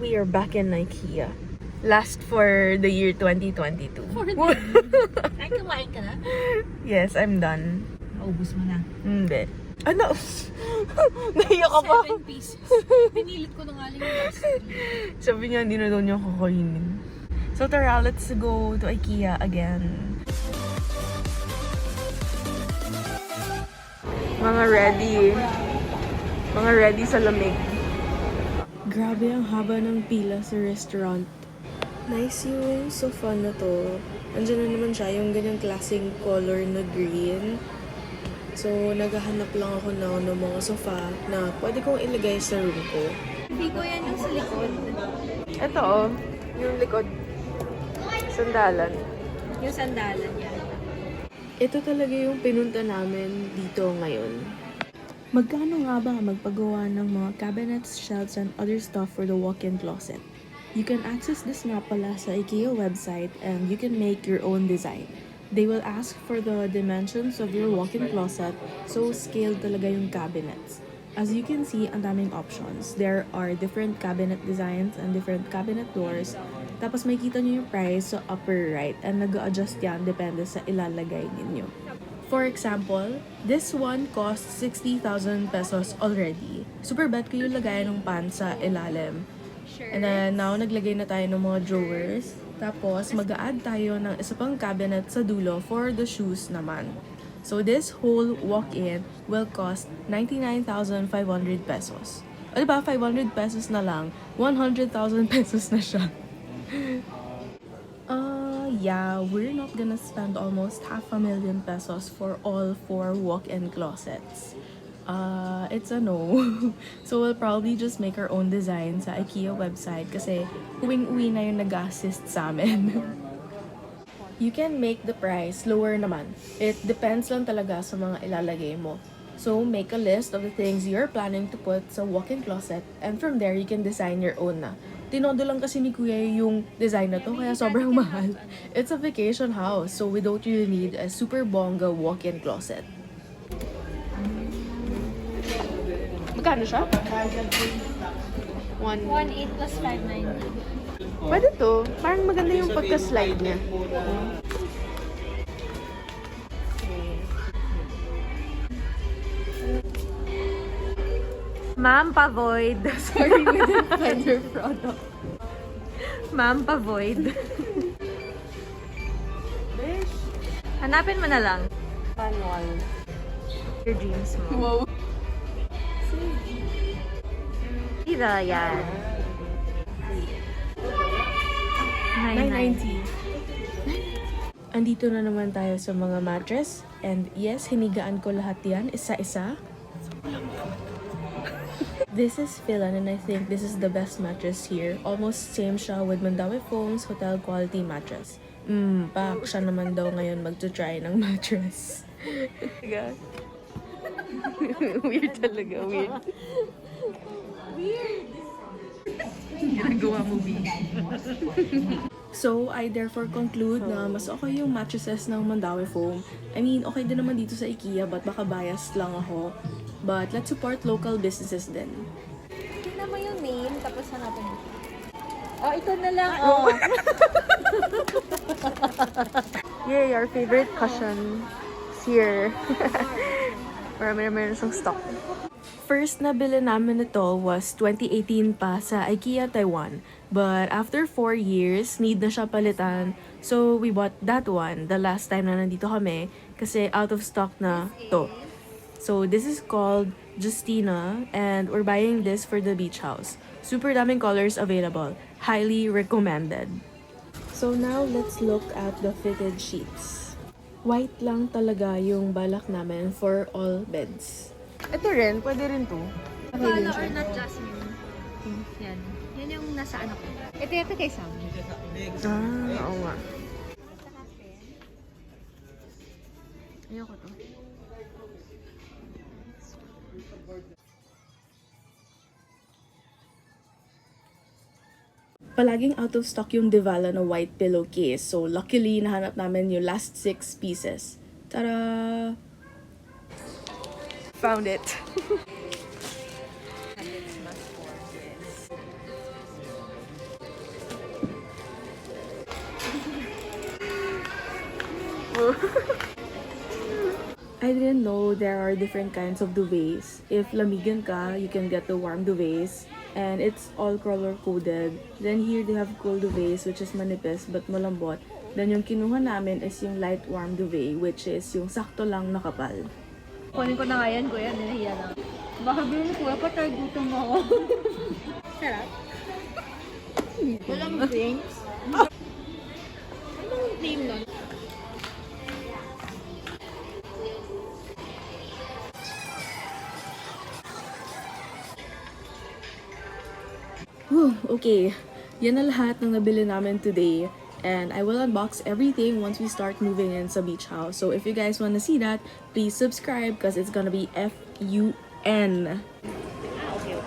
We are back in Ikea. Last for the year 2022. Ay, kumain ka na? Yes, I'm done. Naubos mo na. Hindi. Ano? Naiyak ka pa? 7 pieces. Pinilit ko na nga lang yung last 3. Sabi niya, hindi na daw niya kakainin. So tara, let's go to Ikea again. Mga ready. Mga ready sa lamig. Grabe ang haba ng pila sa restaurant. Nice yung sofa na to. Andiyan na naman siya, yung ganyang klaseng color na green. So, naghahanap lang ako ng mga sofa na pwede kong ilagay sa room ko. Hindi ko yan yung sa likod. Ito oh, yung likod. Sandalan. Yung sandalan yan. Ito talaga yung pinunta namin dito ngayon. Magkano nga ba magpagawa ng mga cabinets, shelves, and other stuff for the walk-in closet? You can access this nga pala sa IKEA website and you can make your own design. They will ask for the dimensions of your walk-in closet, so scaled talaga yung cabinets. As you can see, ang daming options. There are different cabinet designs and different cabinet doors. Tapos may kita nyo yung price sa upper right and nag-a-adjust yan depende sa ilalagay ninyo. For example, this one costs 60,000 pesos already. Super bet ko yung lagayan ng pants sa ilalim. And then now, naglagay na tayo ng mga drawers. Tapos, mag-a-add tayo ng isa pang cabinet sa dulo for the shoes naman. So, this whole walk-in will cost 99,500 pesos. O diba, 500 pesos na lang, 100,000 pesos na siya. Yeah, we're not gonna spend almost 500,000 pesos for all 4 walk-in closets. It's a no. So we'll probably just make our own design sa IKEA website kasi uwing-uwi na yung nag-assist sa amin. You can make the price lower naman. It depends lang talaga sa mga ilalagay mo. So make a list of the things you're planning to put sa walk-in closet and from there you can design your own na. Tinodo lang kasi ni Kuya yung design na to kaya sobrang mahal. It's a vacation house so we don't really need a super bongga walk-in closet. Magkano siya? 1.8 plus 590. Pwede to. Parang maganda yung pagka-slide niya. Ma'am, pa-void. Sorry, we didn't find your product. Ma'am, pa-void. Hanapin mo na lang. Manual. Your dreams mo. Wow. Ira, yan. 990. Andito na naman tayo sa mga mattress. And yes, hinigaan ko lahat yan, isa-isa. This is Philan and I think this is the best mattress here. Almost same siya with Mandawi Foam's hotel quality mattress. Pak siya naman daw ngayon mag-try ng mattress. God. Weird talaga, weird. Weird. Ginagawa mo, B. So, I therefore conclude na mas okay yung mattresses ng Mandawi Foam. I mean, okay din naman dito sa IKEA but baka biased lang ako. But let's support local businesses din. Tingnan mo yung name, tapos hanapin mo. Oh, ito na lang, oh. Yay, our favorite cushion is here. Marami naman yung stock. First na bili namin ito was 2018 pa sa IKEA Taiwan. But after 4 years, need na siya palitan. So we bought that one the last time na nandito kami kasi out of stock na to. So this is called Justina and we're buying this for the beach house. Super daming colors available. Highly recommended. So now let's look at the fitted sheets. White lang talaga yung balak namin for all beds. Ito rin, pwede rin to. Follow or not Jasmine. Yan. Yan yung nasa ano ko. Ito kay Sam. Oo nga. Ayoko to. Palaging out of stock yung Devala na white pillowcase. So, luckily, nahanap namin yung last 6 pieces. Tara! Found it. go. I didn't know there are different kinds of duvets. If lamigan ka, you can get the warm duvets. And it's all color coded. Then here they have cool duvets, which is manipis but malambot. Then yung kinuha namin is yung light warm duvet, which is yung sakto lang nakapal. Kunin ko na nga yan, kuya. Nahiya lang. Baka bilhin ko, patay gutom ako. Sarap. Walang drinks. Anong name nun? Whew, okay, yan na lahat ng nabili namin today. And I will unbox everything once we start moving in sa beach house. So if you guys want to see that, please subscribe because it's gonna be FUN. Okay.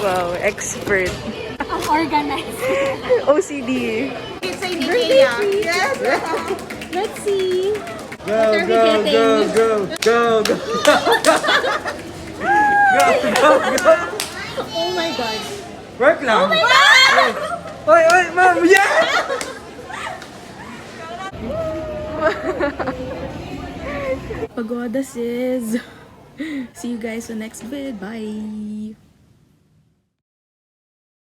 Wow, expert. Ang organized. OCD. It's a birthday treat. Yes. Let's see. Go, What are we go, getting? go, go, go, go, go. Oh my god. Work lang. Oh my god! Oy, oy, ma'am, yeah! Pagoda sis. See you guys on next vid. Bye.